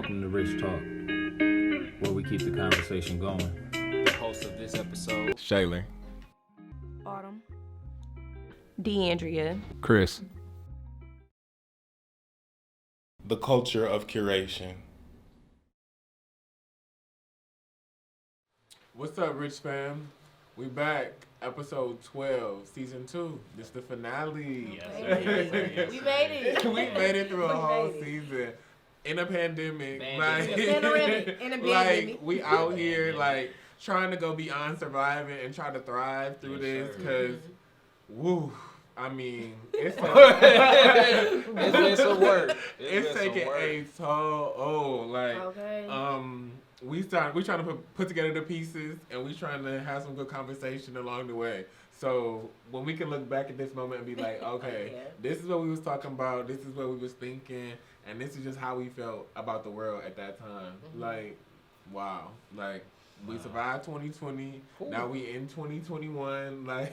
Welcome to Rich Talk, where we keep the conversation going. The host of this episode, Shayler. Autumn. Drea. Chris. The culture of curation. What's up, Rich fam? We back, episode 12, season 2. This the finale. Yes, sir. Yes, sir. Yes, We sir. made it. We made it through a We whole made it. season in a pandemic. Panoramic, in a like pandemic. we out here like trying to go beyond surviving and try to thrive through Yes, this sir. because, woo. I mean, it's It's been some work. it's been some taking work. a toll. Oh, like Okay. we trying to put together the pieces, and we trying to have some good conversation along the way. So when we can look back at this moment and be like, okay, Yeah. this is what we was talking about, this is what we was thinking, and this is just how we felt about the world at that time. Mm-hmm. Like, wow, like we Wow. survived 2020. Ooh. Now we in 2021, like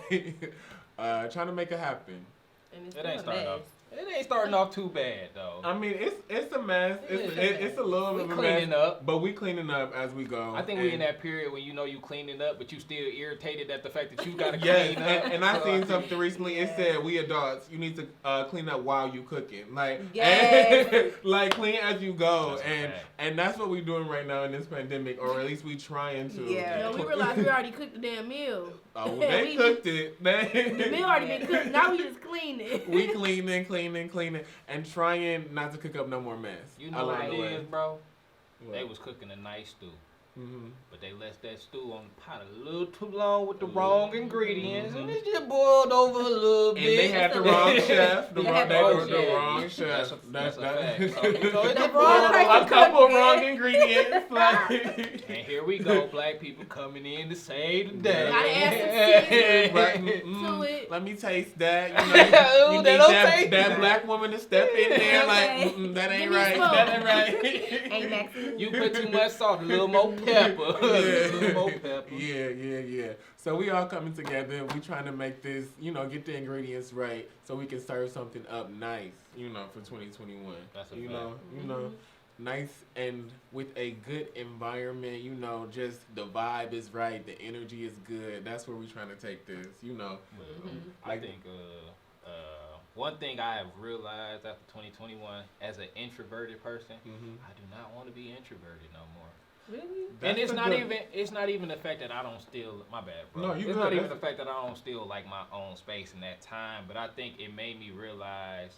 trying to make it happen. And it's It ain't still a starting off. mess. It ain't starting off too bad though. I mean, it's a mess. It's a little We bit of a cleaning mess, up. but we cleaning up as we go. I think we in that period when you know you cleaning up, but you still irritated at the fact that you gotta Yes, clean up. and I So seen think- something recently. It Yeah. said we adults, you need to clean up while you cooking, like Yes. like clean as you go, That's a and fact. and that's what we're doing right now in this pandemic, or at least we trying to. You know, we realized we already cooked the damn meal. Oh, they cooked it. The meal already been cooked. Now we just clean it. We cleaning, and trying not to cook up no more mess. You know along what the it way. is, bro? What? They was cooking a nice stew. Mhm. But they left that stew on the pot a little too long with the wrong ingredients, and Mhm. it just boiled over a little And bit. they had the wrong chef. They had the wrong The chef. wrong chef. That's a fact. So it's The just wrong boiled person A couple cooked wrong it. ingredients. Like. And here we go, black people coming in to save the day. Gotta add some seasoning Right, to it. Let me taste that. You know, you Ooh, need they don't that, taste that that. black woman to step in there. Like, Okay. that Give ain't me a right. spoon. That ain't right. Ain't Maxine. You put too much salt, a little more pepper. A little more pepper. Yeah. So we all coming together. We trying to make this, get the ingredients right, so we can serve something up nice, for 2021. That's a you fact. know, nice and with a good environment. Just the vibe is right, the energy is good. That's where we trying to take this. Well, I Like- think one thing I have realized after 2021, as an introverted person, I do not want to be introverted no more. Really? And it's a not good- even the fact that I don't steal my bad, bro. No, you it's good. not even That's- the fact that I don't steal like my own space in that time, but I think it made me realize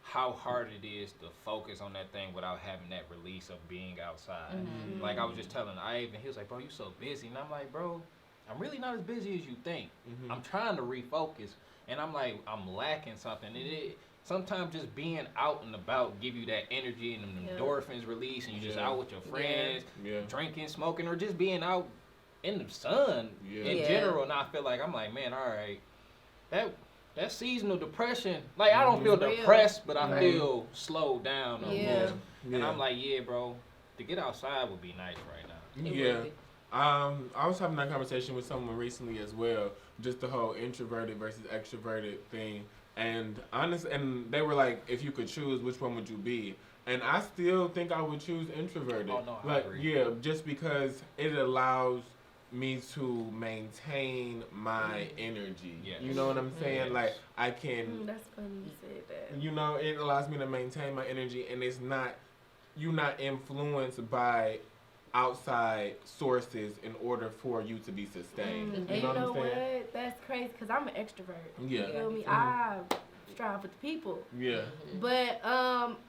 how hard it is to focus on that thing without having that release of being outside. Mm-hmm. Like I was just telling Ivan, he was like, "Bro, you so busy," and I'm like, "Bro, I'm really not as busy as you think. Mhm. I'm trying to refocus, and I'm like, I'm lacking something. Sometimes just being out and about give you that energy and them Yeah. endorphins release, and you just Yeah. out with your friends, Yeah. drinking, smoking, or just being out in the sun Yeah. in Yeah. general. And I feel like I'm like, man, all right, that seasonal depression. Like I don't feel Real. depressed, but I Right. feel slowed down. Yeah. And I'm like, yeah, bro, to get outside would be nice right now. It Yeah. would be. I was having that conversation with someone recently as well, just the whole introverted versus extroverted thing. And they were like, if you could choose, which one would you be? And I still think I would choose introverted. Oh, no, I like, agree. yeah, just because it allows me to maintain my energy. Yes. You know what I'm saying? Yes. Like, I can, That's funny you said that. it allows me to maintain my energy, and you're not influenced by outside sources in order for you to be sustained. And You you know know what I'm saying? what? That's crazy because I'm an extrovert. Yeah. You feel me? Mhm. I strive with the people. Yeah. But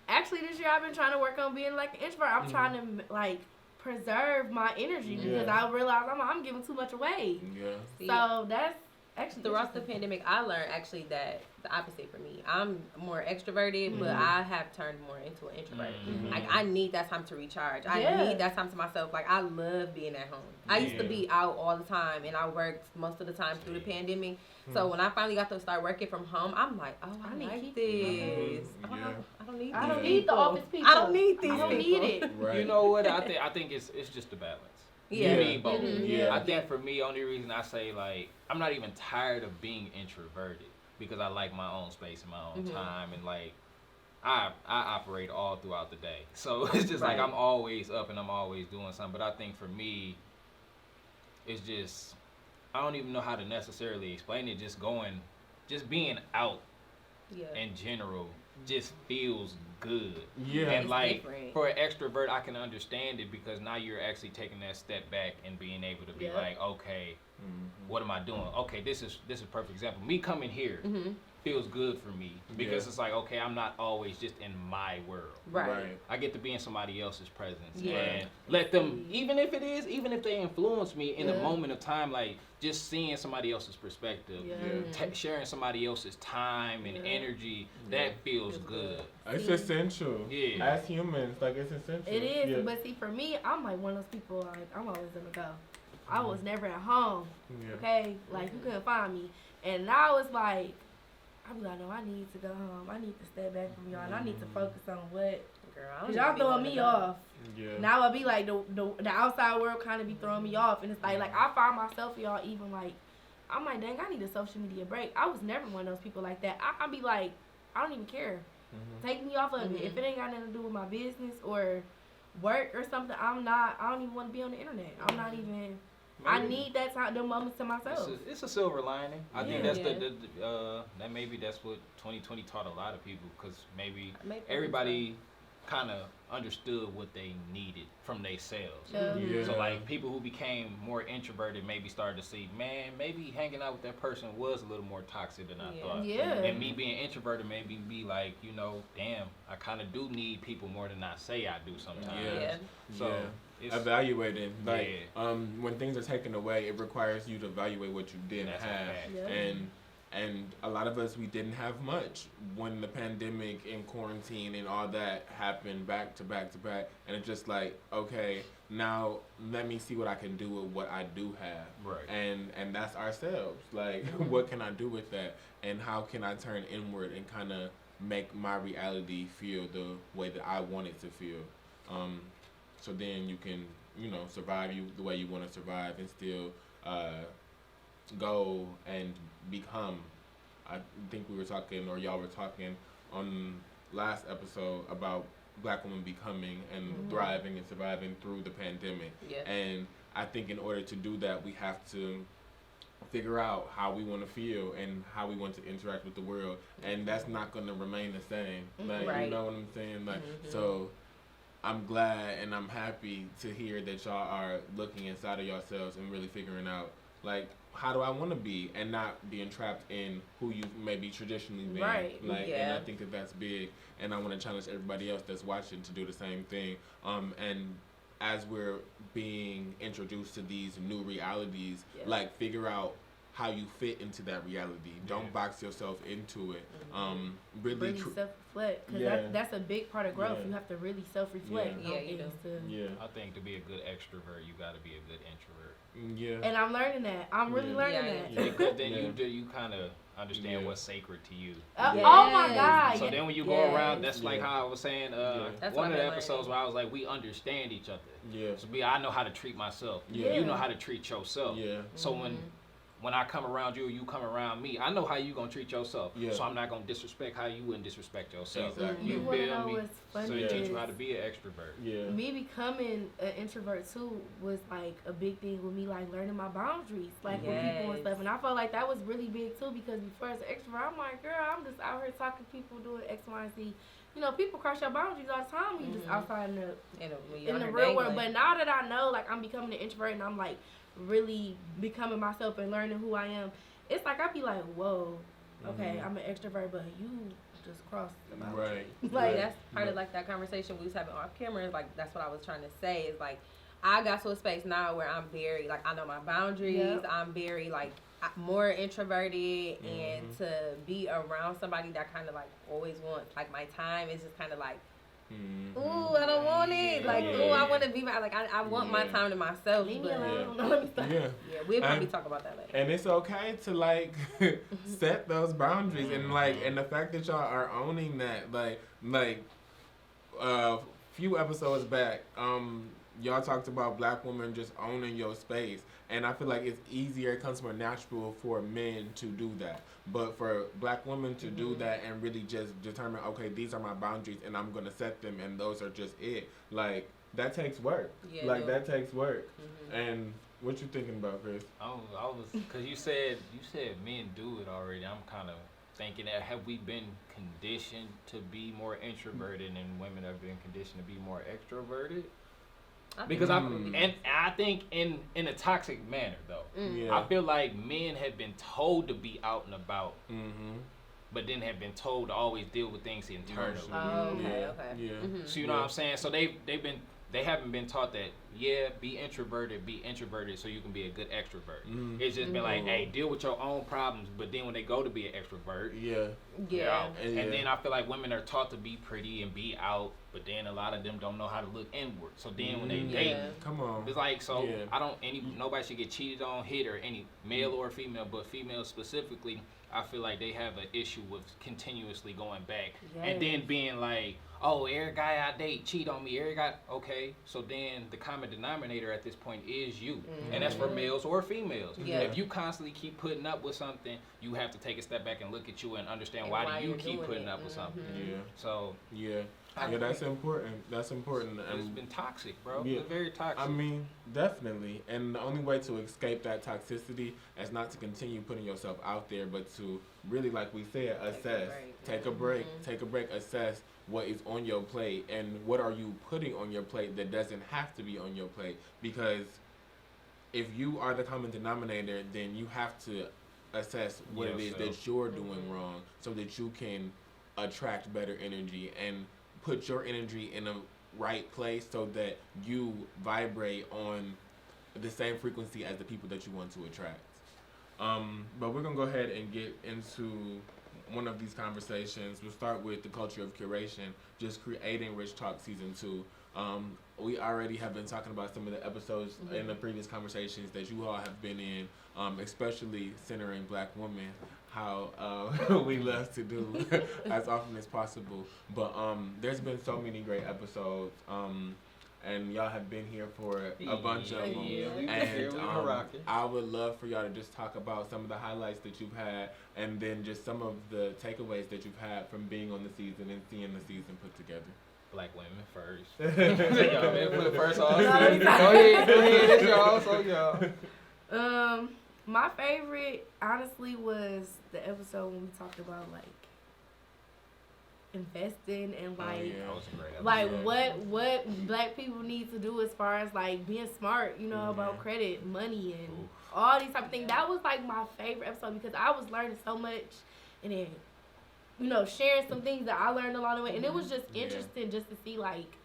actually this year I've been trying to work on being like an introvert. I'm trying to like preserve my energy because Yeah. I realize I'm giving too much away. Yeah. See, So that's actually throughout the interesting. pandemic, I learned actually that the opposite for me. I'm more extroverted, but Mhm. I have turned more into an introvert. Mhm. Like I need that time to recharge. I Yeah. need that time to myself. Like I love being at home. I used to Yeah. be out all the time, and I worked most of the time through the pandemic. So when I finally got to start working from home, I'm like, oh, I need like people. this. Yeah. I don't need. I don't these need the people. office people. I don't need these I don't people. need it. Right. You know what? I think it's just a balance. Yeah. You need both. Mhm. Yeah. I think for me, only reason I say like I'm not even tired of being introverted because I like my own space and my own Mhm. time and like I operate all throughout the day. So it's just like Right. I'm always up and I'm always doing something. But I think for me, it's just, I don't even know how to necessarily explain it. Just being out Yeah. in general just feels good. Yeah. And It's like different. for an extrovert, I can understand it because now you're actually taking that step back and being able to be Yeah. like, okay, what am I doing? Okay, this is a perfect example. Me coming here Mm-hmm. feels good for me because Yeah. it's like, okay, I'm not always just in my world. Right. I get to be in somebody else's presence Yeah. and let them, even if they influence me in a Yeah. moment of time, like just seeing somebody else's perspective, Yeah. Yeah. sharing somebody else's time and Yeah. energy, that feels good. It's See, essential. Yeah. As humans, like it's essential. It is, Yeah. but see, for me, I'm like one of those people. Like I'm always gonna go. I was never at home. Yeah. Okay, like you couldn't find me, and now it's like I'm like, no, I need to go home. I need to step back from y'all, and I need to focus on what. Girl, I don't Cause even y'all be throwing wanting me to go. off. Yeah. Now I be like the outside world kind of be throwing me off, and it's like I find myself y'all even like I'm like, dang, I need a social media break. I was never one of those people like that. I be like, I don't even care. Take me off of it. If it ain't got nothing to do with my business or work or something, I don't even want to be on the internet. I'm not even. I Maybe need that time, them moments to myself. it's a silver lining. I think Yeah. that's Yeah. that maybe that's what 2020 taught a lot of people because maybe Maybe everybody kind of understood what they needed from themselves. Yeah. Yeah. So like people who became more introverted maybe started to see, man, maybe hanging out with that person was a little more toxic than I Yeah. thought. Yeah. And me being introverted made me be like, you know, damn, I kind of do need people more than I say I do sometimes. Yeah. So Yeah. it's Evaluating, like Yeah. when things are taken away, it requires you to evaluate what you didn't That's a have, fact. Yeah. and a lot of us, we didn't have much when the pandemic and quarantine and all that happened back to back to back, and it's just like, okay, now let me see what I can do with what I do have, Right. and that's ourselves. Like, what can I do with that, and how can I turn inward and kind of make my reality feel the way that I want it to feel. So then you can, survive the way you want to survive and still go and become. I think we were talking, or y'all were talking on last episode about Black women becoming and thriving and surviving through the pandemic. Yeah. And I think in order to do that, we have to figure out how we want to feel and how we want to interact with the world, and that's not going to remain the same. Like, Right. you know what I'm saying? Like, so I'm glad and I'm happy to hear that y'all are looking inside of yourselves and really figuring out, like, how do I want to be, and not being trapped in who you maybe traditionally been. Right. Like, and Yeah. I think that that's big, and I want to challenge everybody else that's watching to do the same thing. And as we're being introduced to these new realities, Yeah. like, figure out how you fit into that reality. Don't box yourself into it. Really, Really self-reflect, because Yeah. that's a big part of growth. Yeah. You have to really self-reflect. Yeah. on Yeah, you things do. to- yeah, I think to be a good extrovert, you got to be a good introvert. yeah. And I'm learning that. I'm really Yeah. learning Yeah, that. yeah. Because then Yeah. you kind of understand Yeah. what's sacred to you. Oh Yes. my God. So yeah. then when you go Yes. around, that's like Yeah. how I was saying, That's one what of the I've been episodes learning. where I was like, we understand each other. Yeah. So I know how to treat myself. Yeah. You know how to treat yourself. Yeah. So when I come around you, you come around me, I know how you gonna treat yourself. Yeah. So I'm not gonna disrespect how you wouldn't disrespect yourself. Exactly. You You wanna feel know me? what's funny So it teach is you how to be an extrovert. Yeah. me becoming an introvert too was like a big thing with me, like learning my boundaries, like with people and Yes. stuff. And I felt like that was really big too, because before as an extrovert, I'm like, girl, I'm just out here talking to people, doing X, Y, and Z. You know, people cross your boundaries all the time when you just outside in the in the real world. But now that I know, like, I'm becoming an introvert and I'm like really becoming myself and learning who I am, it's like I be like, whoa, okay, I'm an extrovert, but you just crossed the boundary. Right. Like, Like, that's part of like that conversation we was having off camera. Is like that's what I was trying to say. Is like I got to a space now where I'm very like I know my boundaries. Yep. I'm very like more introverted, and to be around somebody that kind of like always wants like my time is just kind of like. Ooh, I don't want it. Like, Yeah. ooh, I want to be like I want my Yeah. time to myself. leave me But alone. Let me stop. Yeah. yeah, we'll probably And- talk about that later. And it's okay to like set those boundaries, and like, and the fact that y'all are owning that, like, few episodes back, y'all talked about Black women just owning your space, And I feel like it's easier, it comes more natural for men to do that. But for black women to do that and really just determine, okay, these are my boundaries and I'm going to set them and those are just it. Like, that takes work. Yeah, like, that takes work. And what you thinking about, Chris? I was, because you said men do it already. I'm kind of thinking that have we been conditioned to be more introverted and women have been conditioned to be more extroverted? Because I think in a toxic manner though. I feel like men have been told to be out and about, but then have been told to always deal with things internally. Oh, okay. So you know what I'm saying? So they haven't been taught that, be introverted so you can be a good extrovert. It's just been like, hey, deal with your own problems, but then when they go to be an extrovert, and then I feel like women are taught to be pretty and be out, but then a lot of them don't know how to look inward. So then when they date, it's like, so nobody should get cheated on, hit, or any male or female, but females specifically, I feel like they have an issue with continuously going back and then being like, oh, every guy I date cheat on me. Every guy, okay. So then the common denominator at this point is you, and that's for males or females. If you constantly keep putting up with something, you have to take a step back and look at you and understand why do you keep putting up with something. So that's important. That's important. It's been toxic, bro. It's very toxic. I mean, definitely. And the only way to escape that toxicity is not to continue putting yourself out there, but to really, like we said, assess. Take a break. Take a break. Assess what is on your plate and what are you putting on your plate that doesn't have to be on your plate. Because if you are the common denominator, then you have to assess what it is that you're doing wrong so that you can attract better energy and put your energy in a right place so that you vibrate on the same frequency as the people that you want to attract. But we're going to go ahead and get into one of these conversations. We'll start with the culture of curation, just creating Rich Talk Season 2. We already have been talking about some of the episodes in the previous conversations that you all have been in, especially centering black women, how we love to do as often as possible. But there's been so many great episodes. And y'all have been here for a bunch of them. And I would love for y'all to just talk about some of the highlights that you've had and then just some of the takeaways that you've had from being on the season and seeing the season put together. Black women first. Y'all men put first off. Go ahead, it's y'all, so y'all. My favorite, honestly, was the episode when we talked about, like, investing and what black people need to do as far as like being smart, about credit, money, and all these type of things. That was like my favorite episode because I was learning so much, and then sharing some things that I learned along the way, and it was just interesting just to see like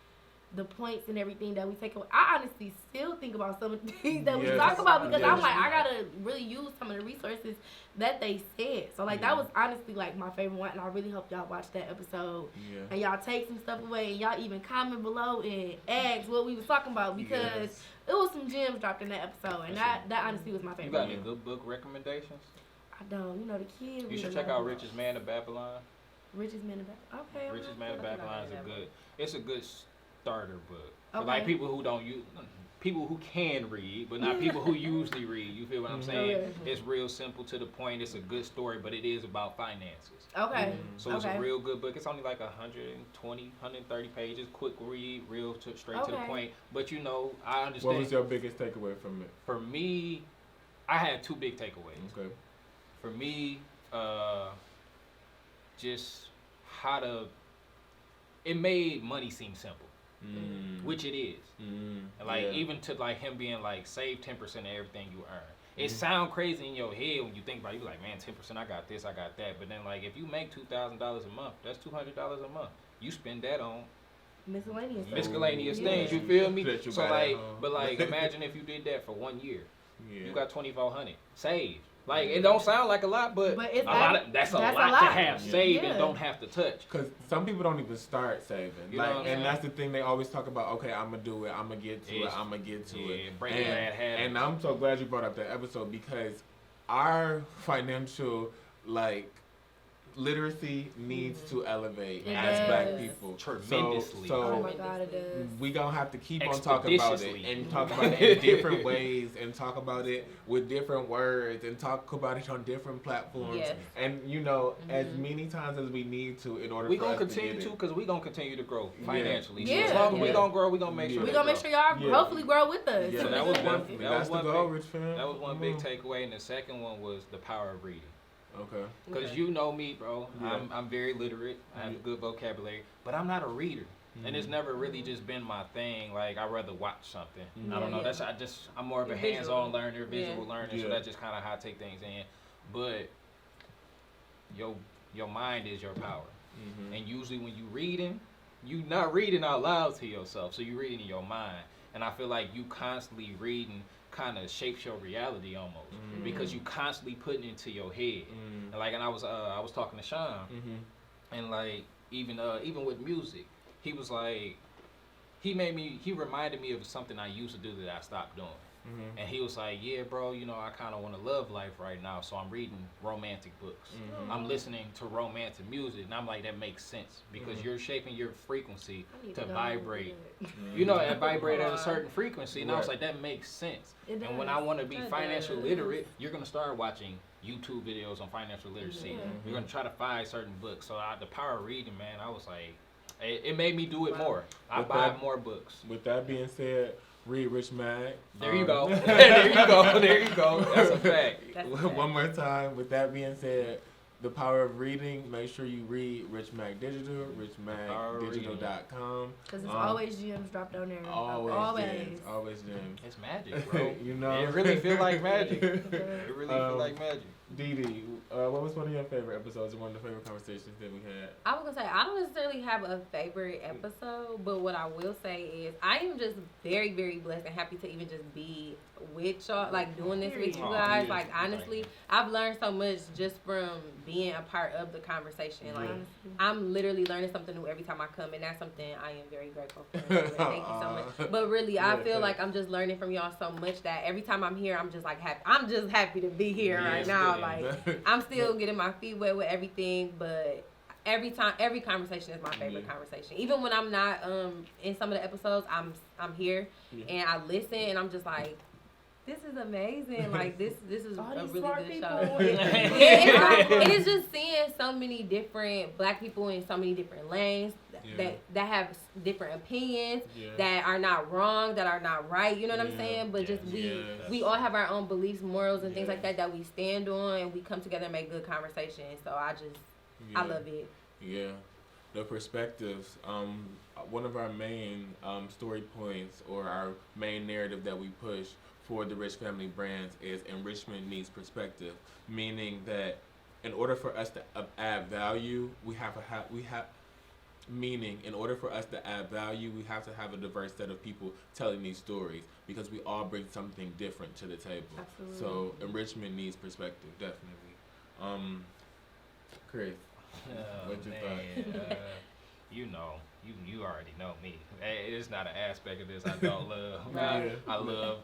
the points and everything that we take away. I honestly still think about some of the things that we talk about because I'm like, I gotta really use some of the resources that they said. So like that was honestly like my favorite one, and I really hope y'all watch that episode and y'all take some stuff away, and y'all even comment below and ask what we was talking about because it was some gems dropped in that episode, and that honestly was my favorite. You got any good book recommendations? I don't. The kids. You should check out Richest Man of Babylon. Richest Man of Babylon. Okay. Richest Man of Babylon is it's a good starter book. For like people who can read, but not people who usually read. You feel what I'm saying? It's real simple to the point. It's a good story, but it is about finances. Okay. So it's a real good book. It's only like 120, 130 pages. Quick read, straight to the point. But I understand. What was your biggest takeaway from it? For me, I had two big takeaways. Okay. For me, just how to. It made money seem simple. Which it is. And even to like him being like save 10% of everything you earn. It sound crazy in your head when you think about it. You're like, man, 10% I got this, I got that. But then like if you make $2,000 a month, that's $200 a month. You spend that on miscellaneous things, you feel me? So like but like imagine if you did that for 1 year. You got $2,400 saved. Like it don't sound like a lot, but that's a lot to have saved and don't have to touch. Because some people don't even start saving. And that's the thing they always talk about. Okay, I'm gonna do it. I'm gonna get to it. I'm gonna get to it. Breaking bad habits. And I'm so glad you brought up that episode because our financial literacy needs to elevate It as does. Black people Tremendously. So Oh my God, it does. we gonna have to keep on talking about it and talk about it in different ways and talk about it with different words and talk about it on different platforms. Yes. And as many times as we need to in order We for gonna us continue to because we gonna continue to grow financially. So Yeah. as long as we Yeah. gonna grow, we gonna make sure. We're going to make sure y'all hopefully grow with us. Yeah, So that was one. definitely. That That's was the one goal, big. Rich fam. That was one Come big on. takeaway, and the second one was the power of reading. Okay. Because you know me, bro. Yeah. I'm very literate. I have a good vocabulary, but I'm not a reader. And it's never really just been my thing. Like I'd rather watch something. I don't know. Yeah. I'm more of a You're visual. hands-on learner, visual learner. Yeah. So that's just kind of how I take things in. But your mind is your power. And usually when you reading, you not reading out loud to yourself. So you reading in your mind. And I feel like you constantly reading kind of shapes your reality almost because you constantly putting it into your head. And like, and I was talking to Sean, and like even with music, he was like, he reminded me of something I used to do that I stopped doing. And he was like, yeah, bro, I kind of want to love life right now, so I'm reading romantic books. I'm listening to romantic music, and I'm like, that makes sense because you're shaping your frequency to vibrate. And vibrate at a certain frequency, and I was like, that makes sense. And when I want to be financial literate, you're going to start watching YouTube videos on financial literacy. You're going to try to find certain books. So the power of reading, man, I was like, it made me do it more. I buy more books. With that being said, read Rich Mag. There you go. There you go. There you go. That's a fact. One more time. With that being said, the power of reading. Make sure you read Rich Mag Digital, richmagdigital.com. Because it's always gems dropped on there. Always gems. It's magic, bro. It really feel like magic. It really feel like magic. Dee, what was one of your favorite episodes and one of the favorite conversations that we had? I was gonna say I don't necessarily have a favorite episode, but what I will say is I am just very, very blessed and happy to even just be with y'all, like doing this with you guys. Like honestly, I've learned so much just from being a part of the conversation. Like I'm literally learning something new every time I come, and that's something I am very grateful for. Thank you so much. But really, I feel like I'm just learning from y'all so much that every time I'm here, I'm just like happy. I'm just happy to be here right now. Like I'm still getting my feet wet with everything, but every conversation is my favorite conversation. Even when I'm not in some of the episodes, I'm here and I listen and I'm just like, this is amazing. Like this is a really good show. It is just seeing so many different Black people in so many different lanes that have different opinions that are not wrong, that are not right. You know what I'm saying? But just we all have our own beliefs, morals, and things like that we stand on, and we come together and make good conversation. So I love it. Yeah. The perspectives. One of our main story points or our main narrative that we push for the Rich Family Brands is enrichment needs perspective, meaning that in order for us to add value, in order for us to add value, we have to have a diverse set of people telling these stories because we all bring something different to the table. Absolutely. So enrichment needs perspective, definitely. Chris, what you thought? You already know me. It's not an aspect of this I don't love.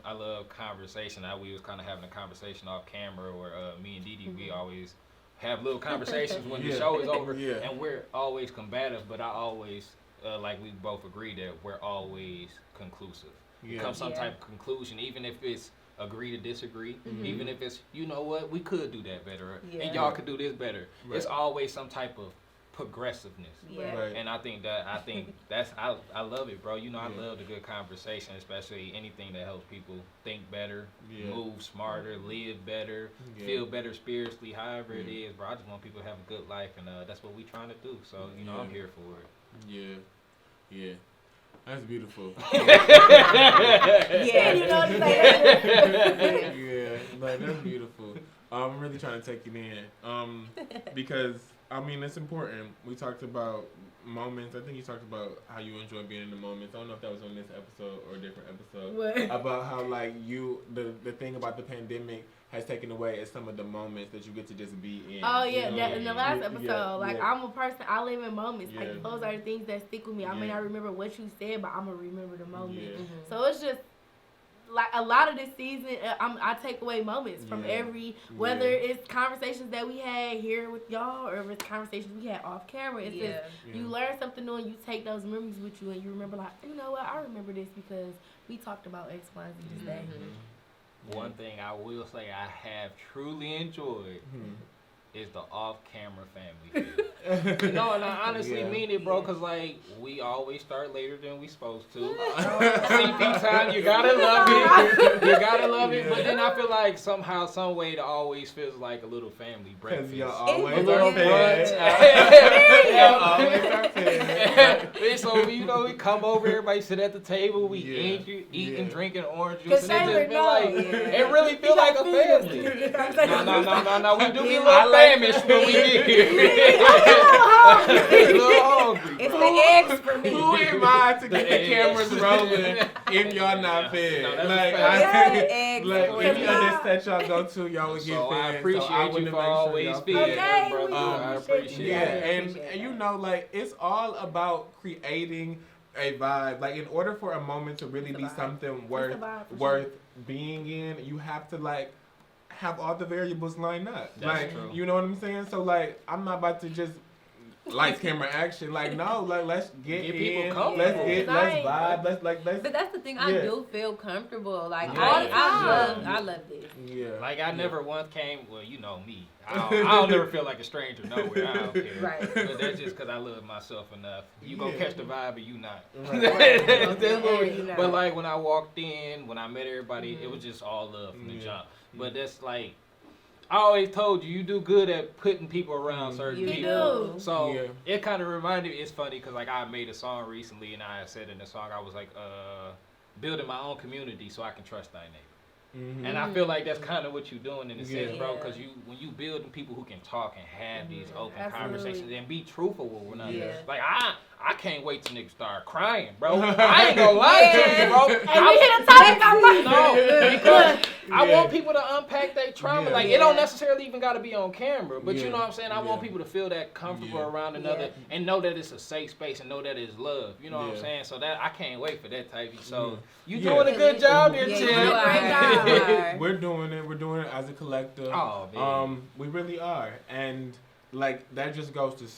I love conversation. We was kind of having a conversation off camera where me and Dee, we always have little conversations when the show is over, and we're always combative. But I always like we both agree that we're always conclusive. Come some type of conclusion, even if it's agree to disagree, even if it's you know what we could do that better, and y'all could do this better. It's always some type of progressiveness. And I think that's I love it, bro. I love the good conversation, especially anything that helps people think better, move smarter, live better, feel better spiritually, however it is, bro. I just want people to have a good life, and that's what we trying to do. So I'm here for it. Yeah. That's beautiful. That's beautiful. I'm really trying to take it in because it's important. We talked about moments. I think you talked about how you enjoy being in the moments. I don't know if that was on this episode or a different episode. What? About how the thing about the pandemic has taken away some of the moments that you get to just be in. Oh yeah, that in the last episode. I'm a person. I live in moments. Like those are the things that stick with me. I may not remember what you said, but I'm gonna remember the moment. So it's just like a lot of this season, I take away moments from every, whether it's conversations that we had here with y'all or if it's conversations we had off camera. It's just, you learn something new and you take those memories with you and you remember like, you know what, I remember this because we talked about X, Y, and Z this day. One thing I will say I have truly enjoyed is the off-camera family feel. No, and I honestly mean it, bro, because, like, we always start later than we supposed to. CP time, you gotta love it. You gotta love it. But then I feel like somehow, some way, it always feels like a little family breakfast. Because y'all always a little brunch. So, you know, we come over, everybody sit at the table, we eat and drinking orange juice. And it just feel like, it really feel like a family. No, we do get a little famished when we get here. A little hungry. It's the eggs for me. Who am I to get the cameras rolling if y'all not fed? No, like, if you understand y'all go to, y'all would get so fed. I appreciate you for always feeding, brother. I appreciate it. And you know, like, it's all about creating a vibe. Like, in order for a moment to really be something worth being in, you have to, like, have all the variables lined up. That's true. You know what I'm saying? So, like, I'm not about to just lights, camera, action. Like, no, like, let's get people in. comfortable. Let's vibe. Let's. But that's the thing. I do feel comfortable. Like, Yeah. I love this. Yeah. Like, I never once came, well, you know me. I don't never feel like a stranger nowhere. I don't care. Right. But that's just because I love myself enough. You gonna catch the vibe or you not. Right. But, like, when I walked in, when I met everybody, it was just all love from the jump. But that's like, I always told you, you do good at putting people around certain people. Do. So it kind of reminded me, it's funny because like I made a song recently and I said in the song, I was like, building my own community so I can trust thy neighbor. And I feel like that's kind of what you're doing in a sense, bro, because when you building people who can talk and have these open conversations and be truthful with one another. Like I can't wait till niggas start crying, bro. I ain't gonna lie to you, bro. And we hit a topic I'm no, because I want people to unpack their trauma. Like, it don't necessarily even got to be on camera, but you know what I'm saying? I want people to feel that comfortable around another and know that it's a safe space and know that it's love. You know what I'm saying? So that I can't wait for that type. So you doing a good job there, Chad. We're doing it. We're doing it as a collective. Oh, man. We really are. And, like, that just goes to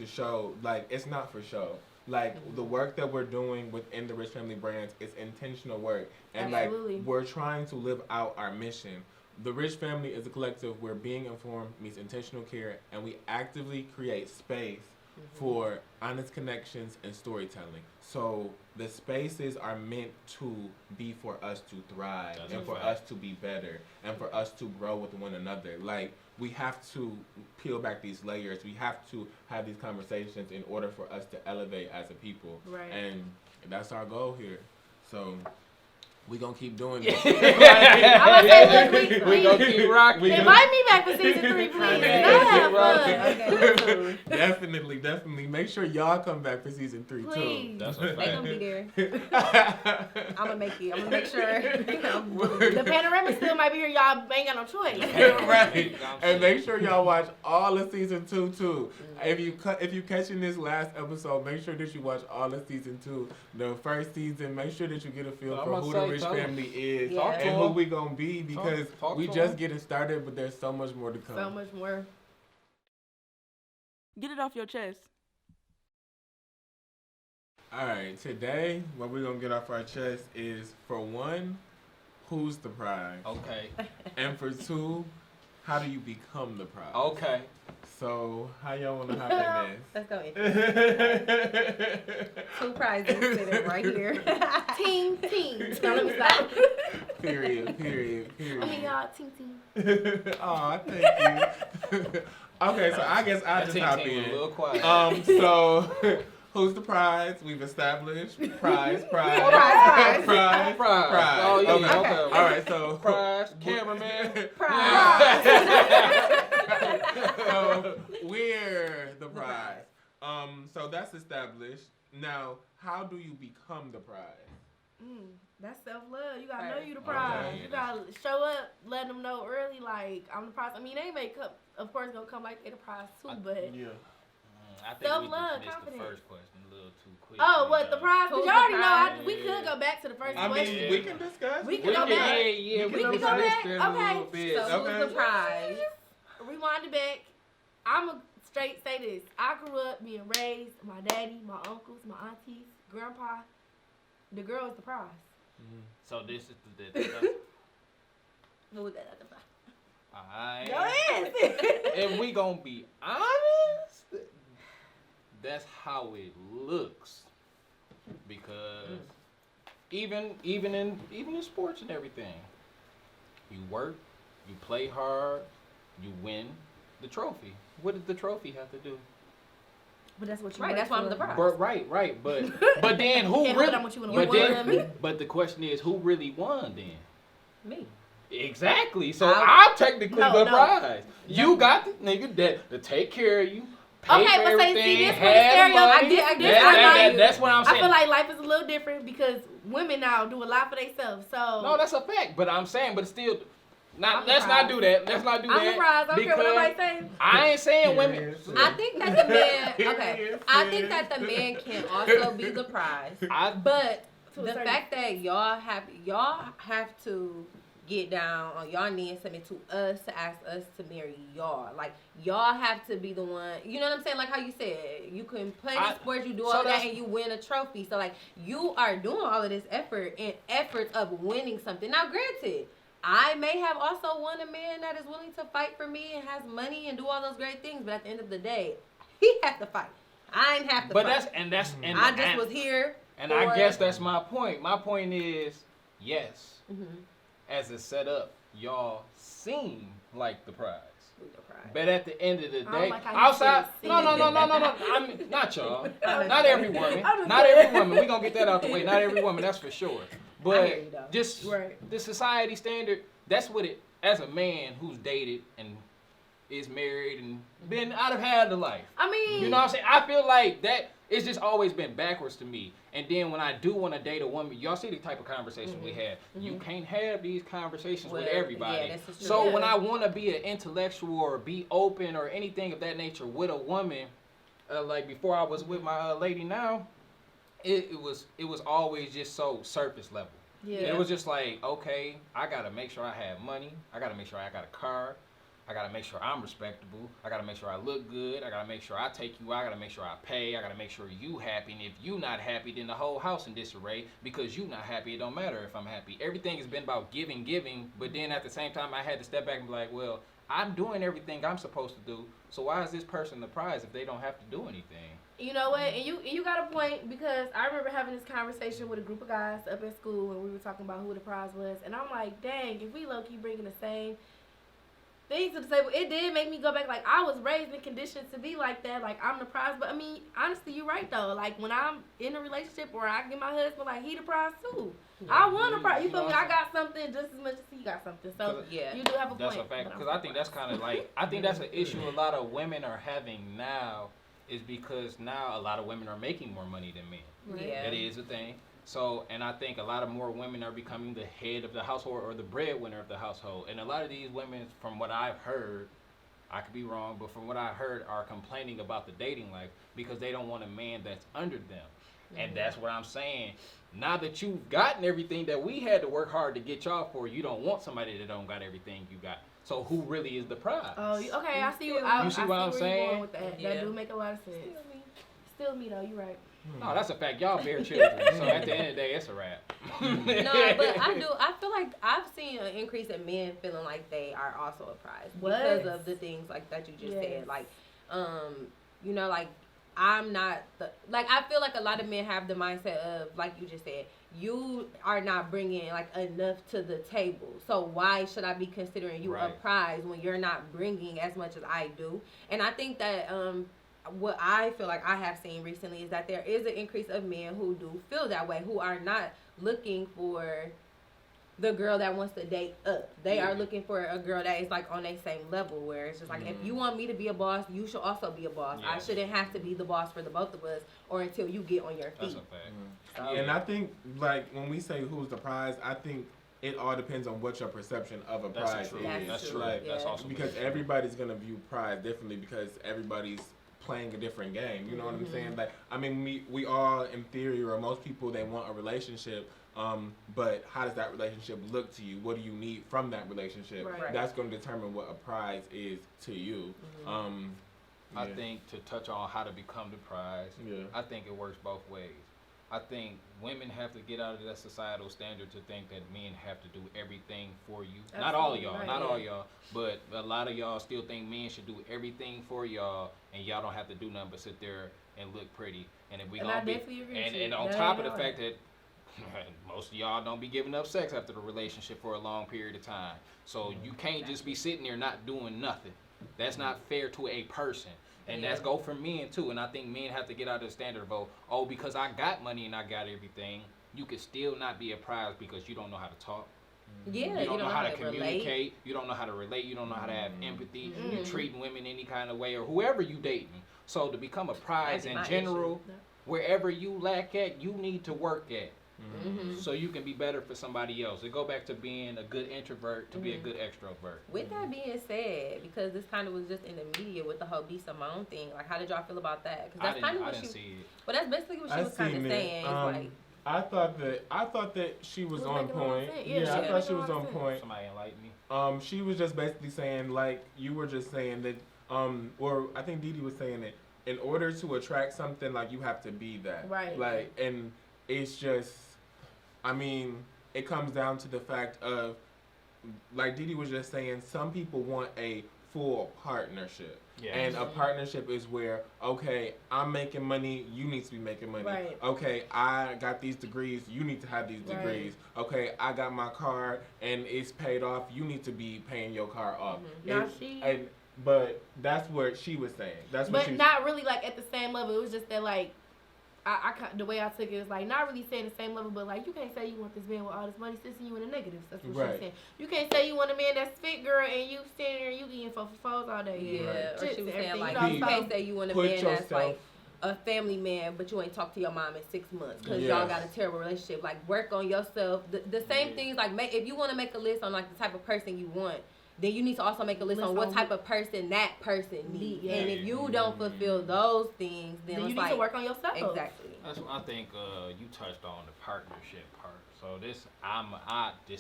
show, like, it's not for show. Like, the work that we're doing within the Rich Family Brands is intentional work. And, like, we're trying to live out our mission. The Rich Family is a collective where being informed meets intentional care, and we actively create space for honest connections and storytelling. So the spaces are meant to be for us to thrive and for us to be better and for us to grow with one another. Like, we have to peel back these layers. We have to have these conversations in order for us to elevate as a people. Right. And that's our goal here. So we gonna keep doing this. I'm gonna say, look, we gonna keep rocking. Invite me back for season 3, please. Okay. Definitely. Make sure y'all come back for season 3 please. too. That's a fact. They gonna be there. I'm gonna make sure. The panorama still might be here. Y'all ain't got no choice. Right. And make sure y'all watch all of season 2 too. If you catching this last episode, make sure that you watch all of season 2. The first season, make sure that you get a feel for who the Rich Family is and who we gonna be, because we just getting started, but there's so much more to come. So much more. Get it off your chest. All right, today what we're gonna get off our chest is, for one, who's the prize? Okay. And for two, how do you become the prize? Okay. So, how y'all want to hop in Let's go. 2 prizes sitting right here. Team. Now let me stop. Period. I mean, y'all, team. Aw, thank you. Okay, so I guess I'll just hop in. A little quiet. So, who's the prize? We've established prize. Prize. Oh, yeah. Okay. All right, so prize, cameraman. Prize. So we're the prize. So that's established. Now, how do you become the prize? That's self-love. You gotta know you the prize. You gotta show up, let them know early, like, I'm the prize. I mean, they may come, of course, gonna come like they the prize too, but I think Self-love, we just missed confidence. the first question a little too quick. Oh, what the prize? Because Who's you the already know prize? we could go back to the first I question. mean, we can discuss. We can go back. Yeah, We can go back. A Okay. little bit. So who's the prize? Rewind it back. I'ma straight say this. I grew up being raised, my daddy, my uncles, my aunties, grandpa. The girl is the prize. So this is the What was that other prize? alright. Go ahead. If we gonna be honest, that's how it looks. Because even in sports and everything, you work, you play hard, you win the trophy. What does the trophy have to do? But that's what you Right, that's why I'm the prize. Right. But then who Can't really? hold on what you wanna But win. then, but the question is, who really won then? Me. Exactly. So I- I'm technically No, the no. prize. You got the nigga that to take care of you. Pay Okay, for but say, everything, see, this have one is stereo. money. I get this. That's what I'm I saying. feel like life is a little different because women now do a lot for themselves. So No, that's a fact. But I'm saying, but still, I'm let's not surprised. do that. Let's not do I'm that. surprised. I don't care what because nobody says. I ain't saying women. I think that the man. Okay. I think that the man can also be the prize. But To a the certain- fact that y'all have to get down on y'all knees and submit to us to ask us to marry y'all. Like y'all have to be the one. You know what I'm saying? Like how you said, you can play the sports, you do all that, and you win a trophy. So like you are doing all of this effort and efforts of winning something. Now, granted, I may have also won a man that is willing to fight for me and has money and do all those great things. But at the end of the day, he has to fight. I ain't have to But fight. I just was here. And I guess that's my point. My point is, yes, as a setup, y'all seem like the prize. But at the end of the day, like how you outside, said no. I mean, not y'all. Not every woman. Not every woman. We gonna get that out the way. Not every woman, that's for sure. But just the society standard, that's what it, as a man who's dated and is married and been out of had the life. I mean, you know what I'm saying? I feel like that it's just always been backwards to me. And then when I do want to date a woman, y'all see the type of conversation we have. You can't have these conversations with everybody. Yeah, that's so when I want to be an intellectual or be open or anything of that nature with a woman, like before I was with my lady now, it was always just so surface level. Yeah. It was just like, okay, I gotta make sure I have money. I gotta make sure I got a car. I gotta make sure I'm respectable. I gotta make sure I look good. I gotta make sure I take you out. I gotta make sure I pay. I gotta make sure you happy. And if you not happy, then the whole house in disarray. Because you not happy, it don't matter if I'm happy. Everything has been about giving. But then at the same time, I had to step back and be like, well, I'm doing everything I'm supposed to do. So why is this person the prize if they don't have to do anything? You know what? And you got a point, because I remember having this conversation with a group of guys up at school when we were talking about who the prize was. And I'm like, dang, if we low-key bringing the same things to the table, it did make me go back. Like, I was raised and conditioned to be like that. Like, I'm the prize. But, I mean, honestly, you're right, though. Like, when I'm in a relationship or I get my husband, like, he the prize, too. I want a prize. You feel me? I got something just as much as he got something. So, yeah, you do have a that's point. That's a fact. Because I think that's kind of like, I think that's an issue a lot of women are having now, is because now a lot of women are making more money than men. Right. Yeah. That is a thing. So, and I think a lot of more women are becoming the head of the household or the breadwinner of the household. And a lot of these women, from what I've heard, I could be wrong, but from what I heard, are complaining about the dating life because they don't want a man that's under them. And that's what I'm saying. Now that you've gotten everything that we had to work hard to get y'all for, you don't want somebody that don't got everything you got. So who really is the prize? Oh, okay. I see. You see what I'm where saying? you're going with that. Yeah. That do make a lot of sense. Still me though. You're right. No, that's a fact. Y'all bear children. So at the end of the day, it's a wrap. No, but I feel like I've seen an increase in men feeling like they are also a prize because of the things like that you just said. Like, you know, like I'm not like I feel like a lot of men have the mindset of, like you just said, you are not bringing like enough to the table. So why should I be considering you a prize when you're not bringing as much as I do? And I think that what I feel like I have seen recently is that there is an increase of men who do feel that way, who are not looking for the girl that wants to date up. They are looking for a girl that is like on their same level, where it's just like, if you want me to be a boss, you should also be a boss. I shouldn't have to be the boss for the both of us or until you get on your feet. That's a fact. So, And I think, like, when we say who's the prize, I think it all depends on what your perception of a prize is. That's true. Like, That's also because everybody's going to view prize differently because everybody's playing a different game. You know what I'm saying? Like, I mean, we all, in theory, or most people, they want a relationship. But how does that relationship look to you? What do you need from that relationship? Right. That's going to determine what a prize is to you. I think to touch on how to become the prize, I think it works both ways. I think women have to get out of that societal standard to think that men have to do everything for you. Absolutely, not all of y'all, not all y'all, but a lot of y'all still think men should do everything for y'all, and y'all don't have to do nothing but sit there and look pretty. And if we gonna be, and on top of the fact that most of y'all don't be giving up sex after the relationship for a long period of time, so you can't just be sitting there not doing nothing. That's not fair to a person. And that's go for men too. And I think men have to get out of the standard of, oh, because I got money and I got everything, you can still not be a prize because you don't know how to talk. Yeah, you don't know how to communicate. Relate. You don't know how to relate. You don't know how to have empathy. You're treating women any kind of way, or whoever you dating. So to become a prize in general, wherever you lack at, you need to work at. So you can be better for somebody else. It go back to being a good introvert to be a good extrovert. With that being said, because this kind of was just in the media with the whole Be Simone thing, like how did y'all feel about that? Because that's kind of what she see it. Well, that's basically what she was kind of saying. Like, I thought that she was on point. Yeah, I thought she was on point. Somebody enlighten me. She was just basically saying, like you were just saying that, or I think Dee Dee was saying that in order to attract something, like you have to be that. Right. Like, and it's just, I mean, it comes down to the fact of, like Dee Dee was just saying, some people want a full partnership. Yeah. And a partnership is where, okay, I'm making money, you need to be making money. Right. Okay, I got these degrees, you need to have these degrees. Okay, I got my car and it's paid off, you need to be paying your car off. But that's what she was saying. But not really like at the same level. It was just that like, the way I took it is like not really saying the same level, but like you can't say you want this man with all this money, sissing you in the negatives. That's what she's saying. You can't say you want a man that's fit, girl, and you standing there and you getting foes all day. Yeah, or she was saying like you can't say you want a man that's like a family man, but you ain't talked to your mom in 6 months because y'all got a terrible relationship. Like work on yourself. The same things like if you want to make a list on like the type of person you want, then you need to also make a list on what type of person that person needs. Yeah. And if you don't fulfill those things, then you need to work on yourself. Exactly. That's what I think you touched on, the partnership part. So this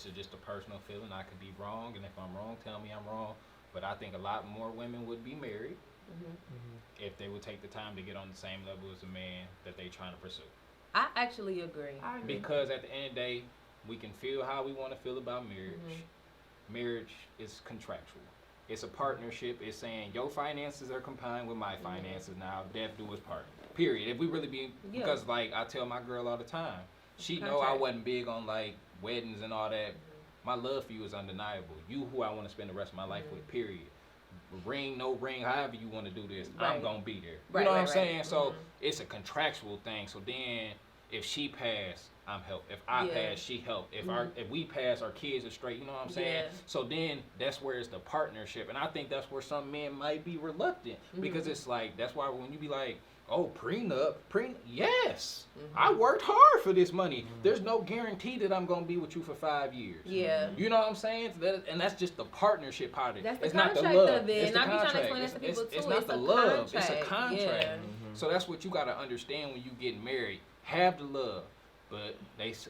is just a personal feeling. I could be wrong, and if I'm wrong, tell me I'm wrong. But I think a lot more women would be married if they would take the time to get on the same level as the man that they're trying to pursue. I actually agree. Because at the end of the day, we can feel how we want to feel about marriage. Marriage is contractual. It's a partnership. It's saying your finances are combined with my finances. Now death do its part. Period. If we really be, because like I tell my girl all the time, she know I wasn't big on like weddings and all that. My love for you is undeniable. You who I want to spend the rest of my life with. Period. Ring, no ring, however you want to do this, I'm gonna be there. You know what I'm saying? So it's a contractual thing. So then if she passed, I'm help. If I pass, she help. If we pass, our kids are straight. You know what I'm saying? So then that's where it's the partnership, and I think that's where some men might be reluctant because it's like that's why when you be like, oh, prenup, yes, I worked hard for this money. There's no guarantee that I'm gonna be with you for 5 years. Yeah, you know what I'm saying? And that's just the partnership part of it. That's it's the not contract the love. Of it. It's and the I be contract. trying to explain that to people too. It's not the love. It's a contract. Yeah. So that's what you gotta understand when you get married. Have the love. But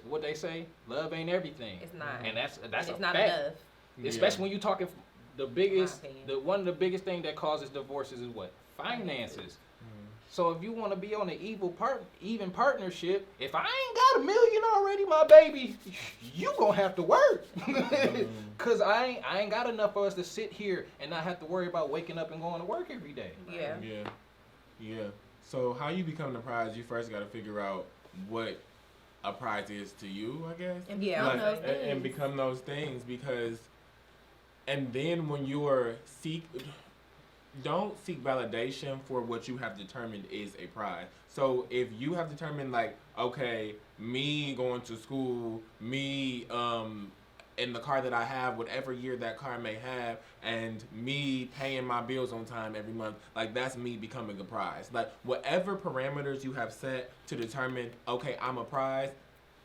what they say, love ain't everything. It's not, and that's it's a not fact. enough. Especially when you're talking one of the biggest thing that causes divorces is what? Finances. So if you want to be on an even partnership, if I ain't got $1 million already, my baby, you gonna have to work, cause I ain't got enough for us to sit here and not have to worry about waking up and going to work every day. Yeah. So how you become the prize? You first got to figure out what a prize is to you, I guess. And become those things because, and then when you are don't seek validation for what you have determined is a prize. So if you have determined like, okay, me going to school, me in the car that I have, whatever year that car may have, and me paying my bills on time every month, like that's me becoming a prize. Like whatever parameters you have set to determine, okay, I'm a prize,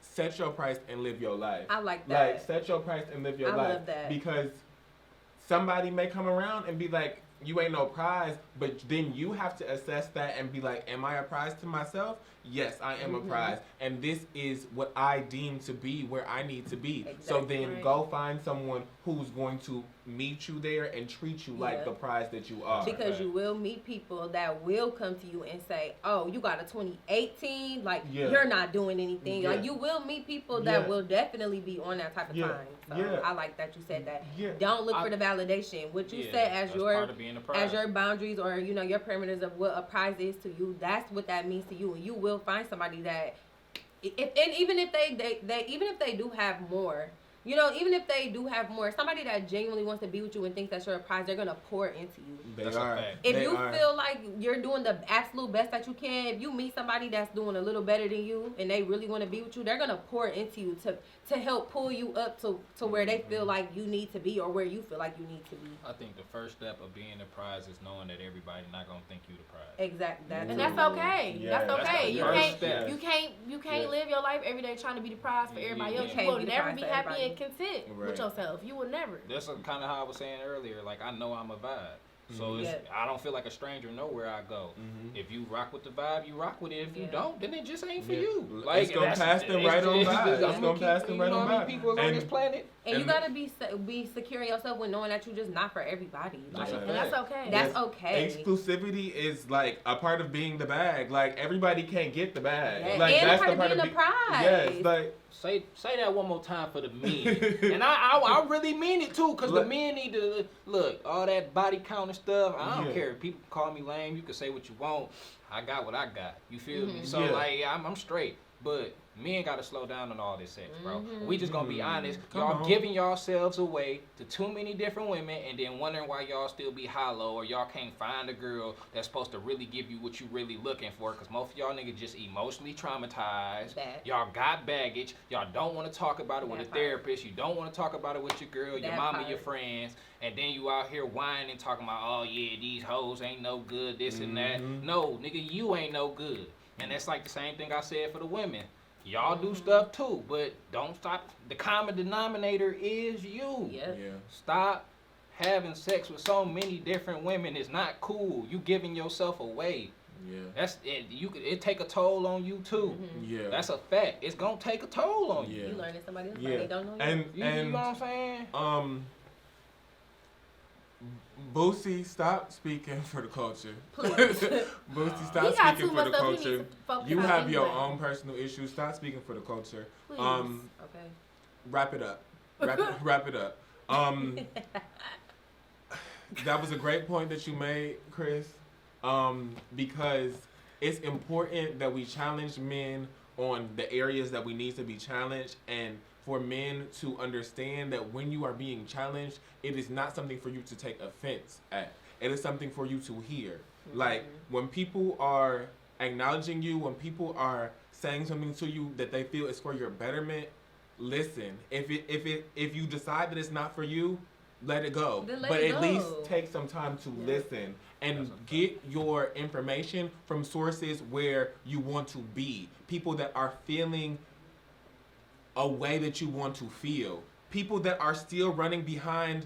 set your price and live your life. I like that. Like set your price and live your life. I love that. Because somebody may come around and be like, you ain't no prize, but then you have to assess that and be like, am I a prize to myself? Yes, I am a prize. And this is what I deem to be where I need to be. Exactly. So then go find someone who's going to meet you there and treat you like the prize that you are. Because you will meet people that will come to you and say, oh, you got a 2018, like you're not doing anything. Like you will meet people that will definitely be on that type of time. So I like that you said that. Don't look for the validation. What you set as your boundaries or your parameters of what a prize is to you, that's what that means to you. And you will find somebody that even if they do have more, even if they do have more, somebody that genuinely wants to be with you and thinks that you're a prize, they're going to pour into you. If you feel like you're doing the absolute best that you can, if you meet somebody that's doing a little better than you and they really want to be with you, they're going to pour into you to help pull you up to where they feel like you need to be or where you feel like you need to be. I think the first step of being a prize is knowing that everybody's not going to think you the prize. Exactly. And that's okay. That's okay. You can't live your life every day trying to be the prize for everybody else. You will never be happy and content with yourself. You will never. That's kind of how I was saying earlier. Like, I know I'm a vibe. So I don't feel like a stranger nowhere I go. If you rock with the vibe, you rock with it. If you don't, then it just ain't for you. Like, it's gonna pass them right on by. It's gonna pass them right on by. People on this planet. And you gotta be secure in yourself with knowing that you're just not for everybody. Like, that's okay. That's okay. Exclusivity is like a part of being the bag. Like, everybody can't get the bag. Like, and that's the part of being the prize. Yes, like. Say that one more time for the men. And I really mean it too, because the men need to look, all that body count and stuff. I don't care. People call me lame. You can say what you want. I got what I got. You feel me? So like I'm straight. But men gotta slow down on all this sex, bro. We just gonna be honest. Y'all giving yourselves away to too many different women and then wondering why y'all still be hollow or y'all can't find a girl that's supposed to really give you what you really looking for, because most of y'all niggas just emotionally traumatized. Y'all got baggage. Y'all don't want to talk about it with a therapist. You don't want to talk about it with your girl, your mama, your friends. And then you out here whining and talking about, oh yeah, these hoes ain't no good, this and that. No, nigga, you ain't no good. And that's like the same thing I said for the women. Y'all do stuff too, but don't stop. The common denominator is you. Stop having sex with so many different women. It's not cool. You giving yourself away. That's it. It take a toll on you too. That's a fact. It's gonna take a toll on you. You learning somebody else, they don't know you. And you know what I'm saying? Boosie, stop speaking for the culture. Please. Boosie, stop speaking for the culture. You have your own personal issues. Stop speaking for the culture. Please. Okay. Wrap it up. Wrap it up. That was a great point that you made, Chris. Because it's important that we challenge men on the areas that we need to be challenged, and for men to understand that when you are being challenged, it is not something for you to take offense at. It is something for you to hear. Like, when people are acknowledging you, when people are saying something to you that they feel is for your betterment, listen. If you decide that it's not for you, let it go. But at least take some time to listen and get your information from sources where you want to be. People that are feeling a way that you want to feel. People that are still running behind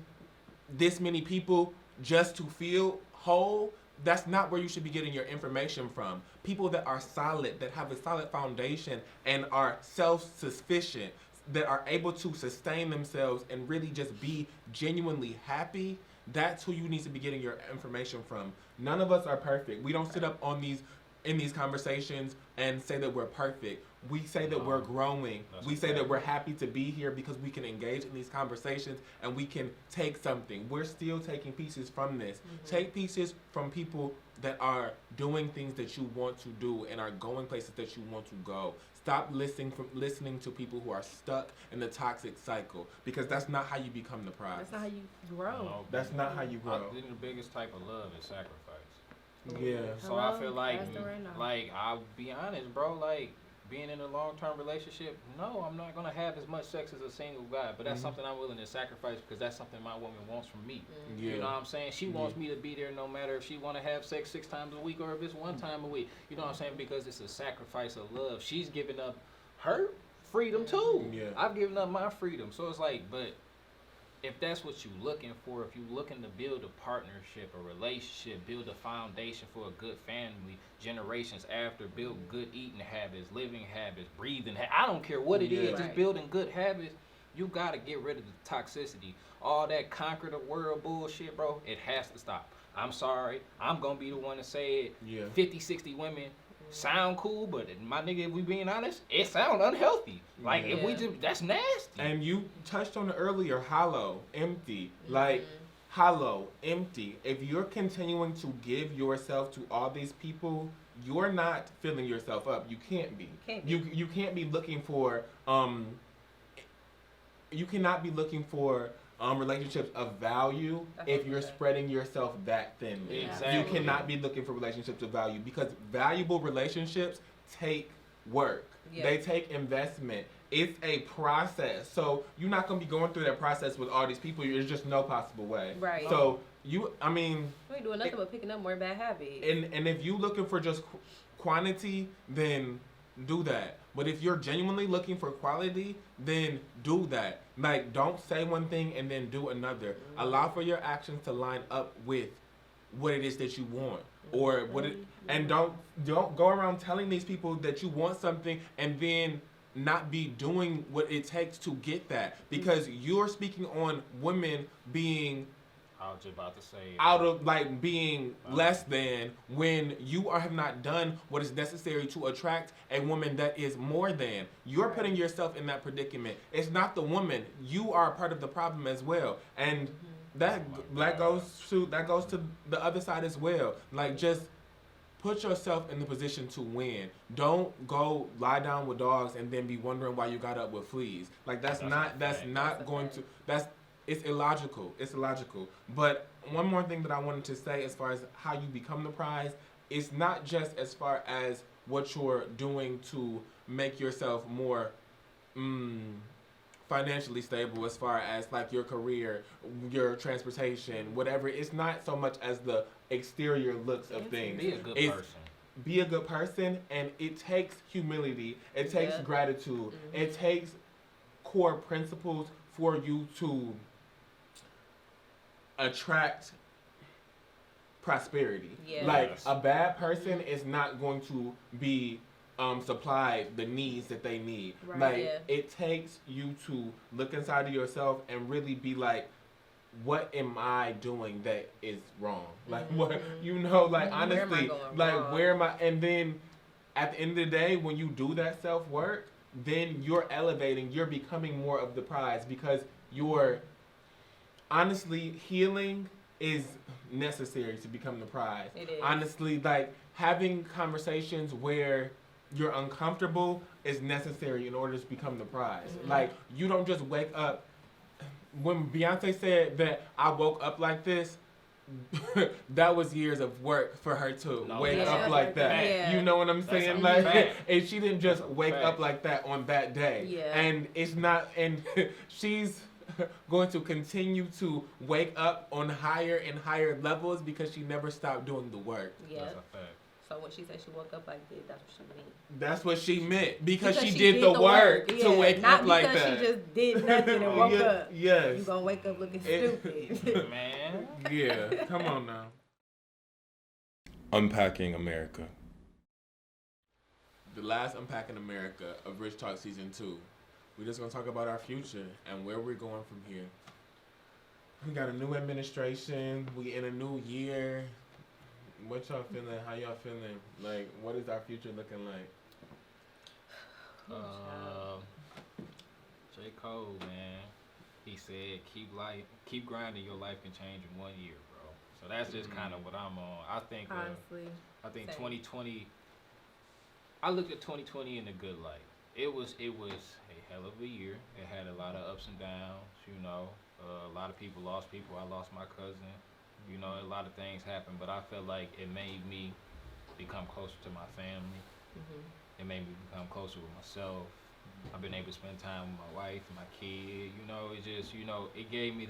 this many people just to feel whole, that's not where you should be getting your information from. People that are solid, that have a solid foundation and are self-sufficient, that are able to sustain themselves and really just be genuinely happy, that's who you need to be getting your information from. None of us are perfect. We don't sit up in these conversations and say that we're perfect. We say that we're growing. We say that we're happy to be here because we can engage in these conversations and we can take something. We're still taking pieces from this. Take pieces from people that are doing things that you want to do and are going places that you want to go. Stop listening to people who are stuck in the toxic cycle, because that's not how you become the prize. That's not how you grow. No, that's not how you grow. I think the biggest type of love is sacrifice. Yeah. So I feel like I'll be honest, bro, like, being in a long-term relationship, no, I'm not going to have as much sex as a single guy, but that's something I'm willing to sacrifice because that's something my woman wants from me. You know what I'm saying? She wants me to be there no matter if she want to have sex 6 times a week or if it's 1 time a week. You know what I'm saying? Because it's a sacrifice of love. She's giving up her freedom too. I've given up my freedom. So it's like, but if that's what you're looking for, if you're looking to build a partnership, a relationship, build a foundation for a good family, generations after, build good eating habits, living habits, breathing I don't care what it is, just building good habits, you got to get rid of the toxicity. All that conquer the world bullshit, bro, it has to stop. I'm sorry. I'm going to be the one to say it. Yeah. 50, 60 women sound cool, but my nigga, if we being honest, it sound unhealthy. Like, if we just, that's nasty. And you touched on it earlier, hollow, empty. Like, hollow, empty. If you're continuing to give yourself to all these people, you're not filling yourself up. You can't be. You can't be looking for, you cannot be looking for relationships of value if you're spreading yourself that thinly. Exactly. You cannot be looking for relationships of value because valuable relationships take work. Yeah. They take investment. It's a process. So you're not going to be going through that process with all these people. There's just no possible way. Right. So we ain't doing nothing but picking up more bad habits. And if you looking for just quantity, then do that. But if you're genuinely looking for quality, then do that. Like, don't say one thing and then do another. Allow for your actions to line up with what it is that you want, or what it. And don't go around telling these people that you want something and then not be doing what it takes to get that, because you're speaking on women being. I was just about to say. Out of like being less than, when you have not done what is necessary to attract a woman that is more than. You're putting yourself in that predicament. It's not the woman. You are a part of the problem as well, and that goes to the other side as well. Like, just put yourself in the position to win. Don't go lie down with dogs and then be wondering why you got up with fleas. Like, that's it's illogical. It's illogical. But one more thing that I wanted to say as far as how you become the prize, it's not just as far as what you're doing to make yourself more financially stable, as far as like your career, your transportation, whatever. It's not so much as the exterior looks of things. Be a good person. Be a good person, and it takes humility. It takes gratitude. It takes core principles for you to attract prosperity. Yeah. Like, a bad person is not going to be supply the needs that they need. Right. Like, it takes you to look inside of yourself and really be like, what am I doing that is wrong? Like, what, like, honestly, where am I? And then at the end of the day, when you do that self-work, then you're elevating, you're becoming more of the prize, because you're honestly, healing is necessary to become the prize. It is. Honestly, like, having conversations where you're uncomfortable is necessary in order to become the prize. Like, you don't just wake up. When Beyonce said that I woke up like this, that was years of work for her to wake up like that. Yeah. You know what I'm saying? Like, and she didn't just wake up like that on that day. Yeah. And it's not, and she's going to continue to wake up on higher and higher levels because she never stopped doing the work. Yeah. That's a fact. So when she said she woke up like this, that's what she meant. That's what she meant. Because she did the work to wake up like that. Not because she just did nothing and woke up. Yes. You gonna wake up looking stupid. Man. Yeah. Come on now. Unpacking America. The last Unpacking America of Rich Talk Season 2. We're just going to talk about our future and where we're going from here. We got a new administration. We in a new year. What y'all feeling? How y'all feeling? Like, what is our future looking like? J. Cole, man. He said, keep grinding. Your life can change in 1 year, bro. So that's just kind of what I'm on. I think 2020. I looked at 2020 in a good light. It was a hell of a year. It had a lot of ups and downs. A lot of people lost people. I lost my cousin. A lot of things happened, but I felt like it made me become closer to my family. It made me become closer with myself. I've been able to spend time with my wife and my kid. It just, it gave me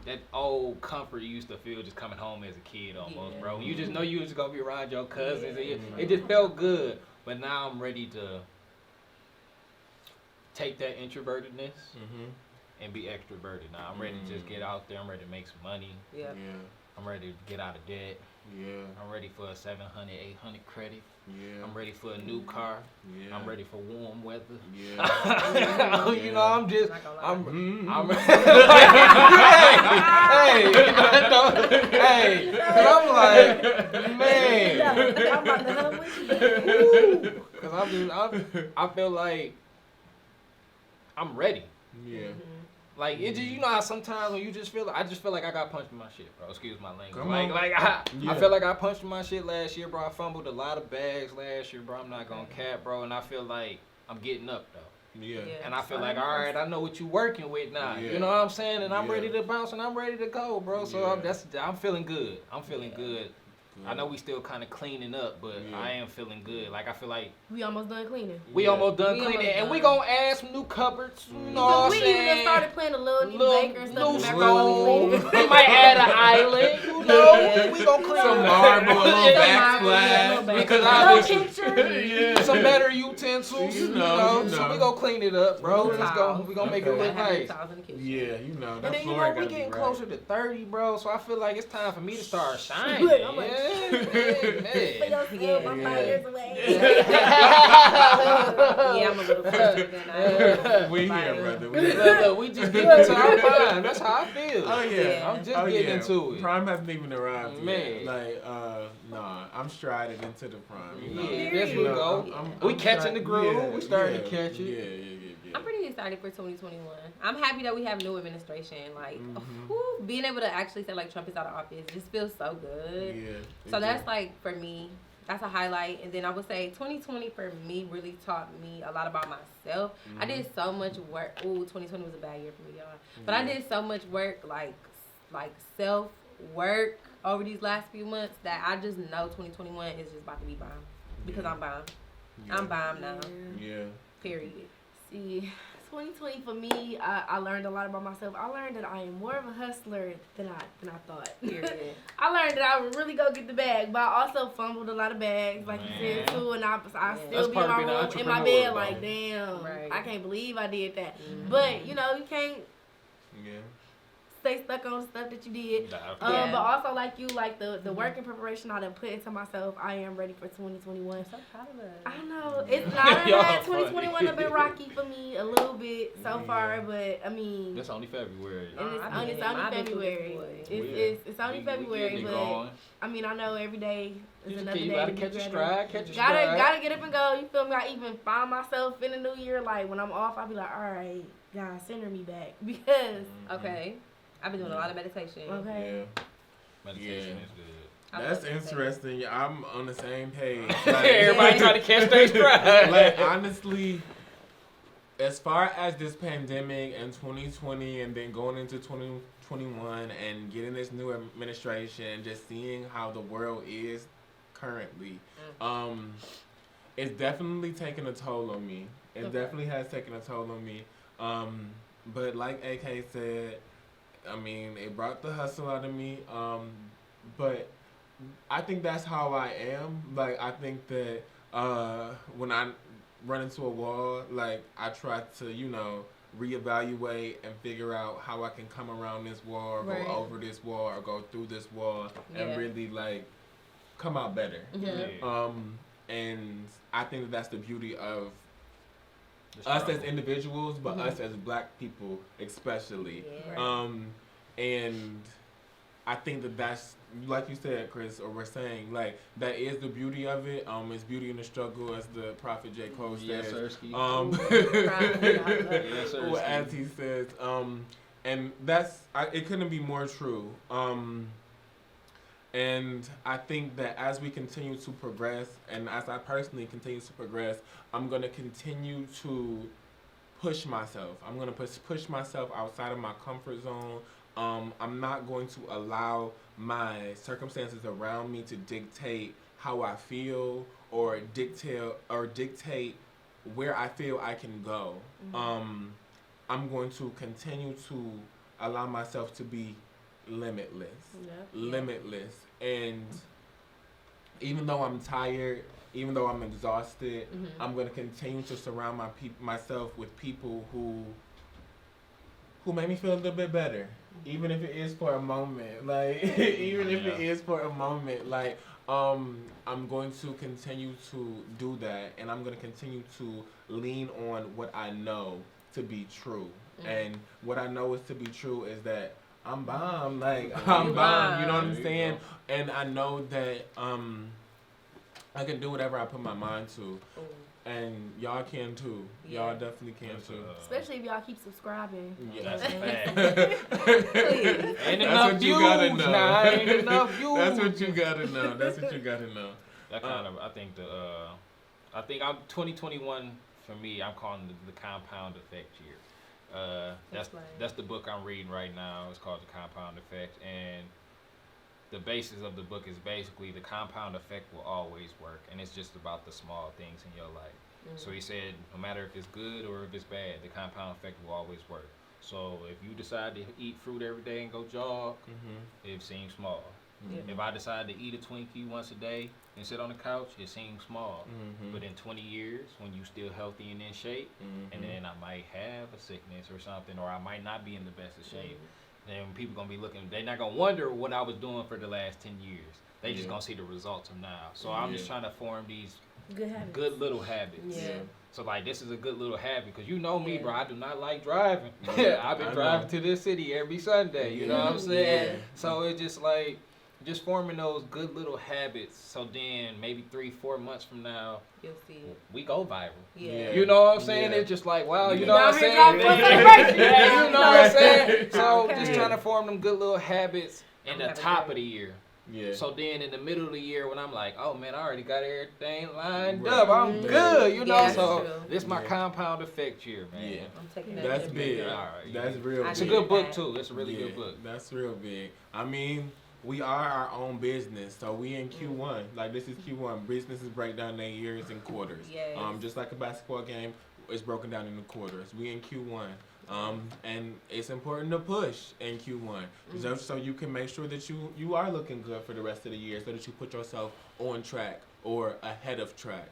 that old comfort you used to feel just coming home as a kid almost, bro. You just know you was gonna be around your cousins. It just felt good. But now I'm ready to take that introvertedness and be extroverted. Now I'm ready to just get out there. I'm ready to make some money. Yeah. I'm ready to get out of debt. Yeah. I'm ready for a 700, 800 credit. Yeah. I'm ready for a new car. Yeah. I'm ready for warm weather. Yeah. You know, I'm just, I'm hey, I'm like, man, I'm about to hug with you. because I feel like I'm ready. Yeah. Like it just, you know how sometimes when you just feel, I just feel like I got punched in my shit, bro. Excuse my language. Come on. I feel like I punched in my shit last year, bro. I fumbled a lot of bags last year, bro. I'm not gonna cap, bro. And I feel like I'm getting up though. Yeah. And I feel like, all right, I know what you working with now. Yeah. You know what I'm saying? And I'm ready to bounce and I'm ready to go, bro. So I'm feeling good. I'm feeling good. I know we still kind of cleaning up, but I am feeling good. Like I feel like we almost done cleaning. we almost done cleaning, and we gonna add some new cupboards. You know what I'm we saying? even started playing a little baker and stuff. Loose in the background. room. We might add an island. You know, we gonna clean Some it. marble, a little Yeah. backsplash. Because I some better utensils, You you know, know. you So know. we gonna clean it up, bro. New Let's go. We gonna make it Okay. look nice. Yeah, you know. And That then you floor know we gotta getting be closer to 30, bro. So I feel like it's time for me to start shining. Look, I'm like, Yeah. I'm 5 years away. Yeah, I'm a little closer than I am. We here, brother. Look, we just getting into our mind. That's how I feel. Oh yeah, I'm just getting into it. Prime hasn't even arrived Man. yet. Like, nah, I'm striding into the prime. You know? Yeah, there we go. We catching the groove. We starting to catch it. Yeah. I'm pretty excited for 2021. I'm happy that we have new administration. Like, whew, being able to actually say like Trump is out of office just feels so good. Yeah. So that's like for me, that's a highlight. And then I would say 2020 for me really taught me a lot about myself. I did so much work. Ooh, 2020 was a bad year for me, y'all. But I did so much work, like self work over these last few months that I just know 2021 is just about to be bomb because I'm bomb. Yeah. I'm bomb now. Yeah. Period. See, 2020 for me, I learned a lot about myself. I learned that I am more of a hustler than I thought. Period. I learned that I would really go get the bag, but I also fumbled a lot of bags, like you said too, and I still be in my room, in my bed, like, damn, I can't believe I did that. But, you know, you can't stay stuck on the stuff that you did. But also, like you, like the work and preparation I done put into myself, I am ready for 2021. I'm so proud of us. I know. It's not bad. 2021 have been rocky for me a little bit so far, but I mean, That's only February. and it's only February. It's only February, but I mean, I know every day is another day. You gotta catch a stride, Gotta get up and go. You feel me? I even find myself in the new year, like when I'm off, I'll be like, all right, God, send me back because. Okay. I've been doing a lot of meditation. Okay. Yeah. Meditation is good. That's interesting. I'm on the same page. Like, Everybody trying to catch their stride. Like, honestly, as far as this pandemic and 2020 and then going into 2021 and getting this new administration, just seeing how the world is currently, it's definitely taking a toll on me. It definitely has taken a toll on me. But like AK said, I mean, it brought the hustle out of me. But I think that's how I am. Like, I think that when I run into a wall, like, I try to, you know, reevaluate and figure out how I can come around this wall or go over this wall or go through this wall and really, like, come out better. And I think that's the beauty of us as individuals, but us as Black people especially. And I think that's, like you said, Chris, or we're saying, like, that is the beauty of it. It's beauty in the struggle, as the Prophet J. Cole says. As he says. And that's, it couldn't be more true. And I think that as we continue to progress, and as I personally continue to progress, I'm going to continue to push myself. I'm going to push myself outside of my comfort zone. I'm not going to allow my circumstances around me to dictate how I feel or dictate where I feel I can go. I'm going to continue to allow myself to be limitless. And even though I'm tired, even though I'm exhausted, I'm going to continue to surround myself with people who make me feel a little bit better, even if it is for a moment. Like, even if it is for a moment, like, I'm going to continue to do that, and I'm going to continue to lean on what I know to be true. And what I know is to be true is that I'm bomb. Like, I'm bomb. You know what I'm saying? And I know that I can do whatever I put my mind to. And y'all can too. Yeah. Y'all definitely can too. Especially if y'all keep subscribing. Yeah. That's a fact. Ain't enough views now. Ain't enough views. That's what you gotta know. That's what you gotta know. That kind of, I think 2021 for me, I'm calling the compound effect year. That's the book I'm reading right now. It's called The Compound Effect, and the basis of the book is basically the compound effect will always work, and it's just about the small things in your life. So he said, no matter if it's good or if it's bad, the compound effect will always work. So if you decide to eat fruit every day and go jog, it seems small. If I decide to eat a Twinkie once a day and sit on the couch, it seems small. But in 20 years, when you still healthy and in shape, and then I might have a sickness or something, or I might not be in the best of shape, then people gonna be looking. They're not gonna wonder what I was doing for the last 10 years. They just gonna see the results of now. So I'm just trying to form these good little habits. So like, this is a good little habit, because you know me, bro. I do not like driving. I've been driving to this city every Sunday. You know what I'm saying? So it's just like, just forming those good little habits, so then maybe 3-4 months from now, you'll see it. We go viral. You know what I'm saying? It's just like, wow, you know what I'm saying? You know what I'm saying? So just trying to form them good little habits in the top of the year. So then in the middle of the year, when I'm like, oh man, I already got everything lined up. I'm good, you know? So this is my compound effect year, man. I'm taking that. That's big. All right, That's real big. It's a good book too. It's a really good book. That's real big. I mean, we are our own business, so we in Q1. Like, this is Q1. Businesses break down their years in quarters. Just like a basketball game, it's broken down into quarters. We in Q1. And it's important to push in Q1, just so you can make sure that you are looking good for the rest of the year, so that you put yourself on track or ahead of track.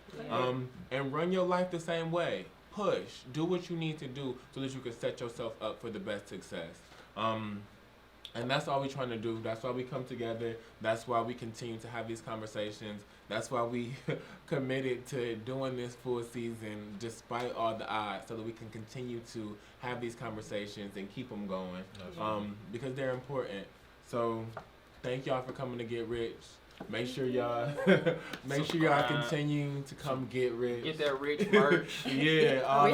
And run your life the same way. Push. Do what you need to do so that you can set yourself up for the best success. And that's all we're trying to do. That's why we come together. That's why we continue to have these conversations. That's why we committed to doing this full season despite all the odds, so that we can continue to have these conversations and keep them going, because they're important. So thank y'all for coming to Get Rich. Make sure y'all continue to come get rich. Get that rich merch. All of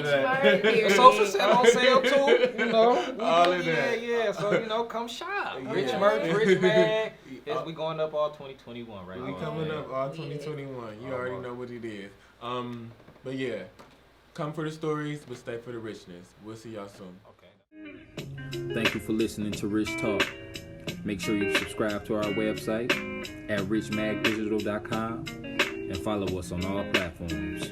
that. Social set on sale too, you know. All of that. Yeah. So, come shop. Rich merch, rich bag. We going up all 2021 right now. We coming up all 2021. You already know what it is. But yeah, come for the stories, but stay for the richness. We'll see y'all soon. Okay. Thank you for listening to Rich Talk. Make sure you subscribe to our website at richmagdigital.com and follow us on all platforms.